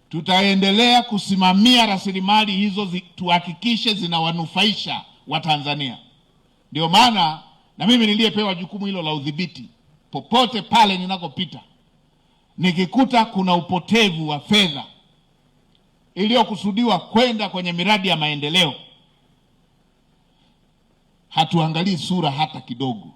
Tutaendelea kusimamia rasilimali hizo tuhakikishe zinawanufaisha Watanzania. Ndio maana na mimi niliyepewa jukumu hilo la udhibiti, popote pale ninakopita nikikuta kuna upotevu wa fedha iliyokusudiwa kwenda kwenye miradi ya maendeleo, hatuangalii sura hata kidogo.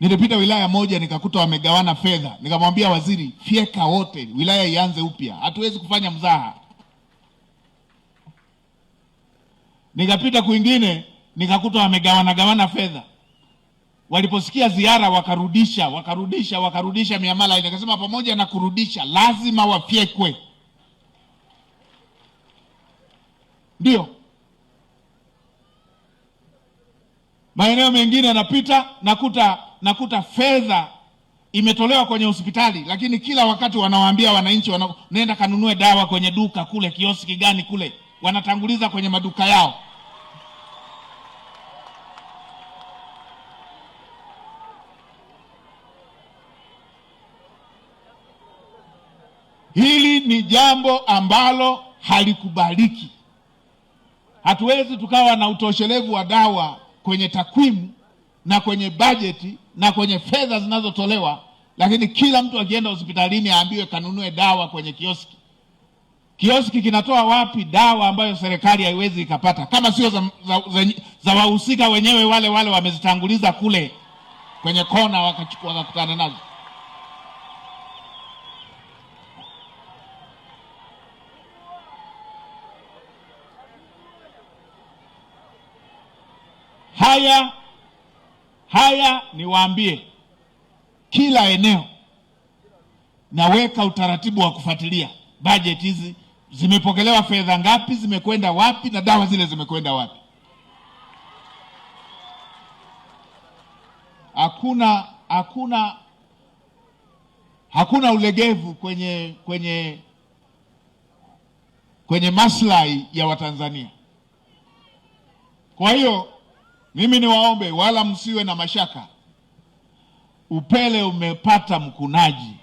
Nilipita wilaya moja nikakuta wamegawana fedha, nikamwambia waziri, fyeka wote, wilaya ianze upya, hatuwezi kufanya mzaha. Nikapita kwingine nikakuta wamegawana fedha, waliposikia ziara wakarudisha miamala ile. Nikasema pamoja na kurudisha lazima wafyekwe. Ndio maeneo mengine napita nakuta fedha imetolewa kwenye hospitali, lakini kila wakati wanawaambia wananchi nenda kanunue dawa kwenye duka kule, kioski gani kule, wanatanguliza kwenye maduka yao. Hili ni jambo ambalo halikubaliki. Hatuwezi tukawa na utoshelevu wa dawa kwenye takwimu na kwenye bajeti na kwenye fedha zinazotolewa, lakini kila mtu akienda hospitalini aambiwe kanunue dawa kwenye kioski. Kioski kinatoa wapi dawa ambayo serikali haiwezi ikapata, kama sio za wahusika wenyewe wale wamezitanguliza kule kwenye kona wakakutana nazo. Haya niwaambie, kila eneo naweka utaratibu wa kufuatilia bajeti hizi, zimepokelewa fedha ngapi, zimekwenda wapi, na dawa zile zimekwenda wapi. Hakuna ulegevu kwenye maslahi ya Watanzania. Kwa hiyo mimi niwaombe, wala msiwe na mashaka, upele umepata mkunaji.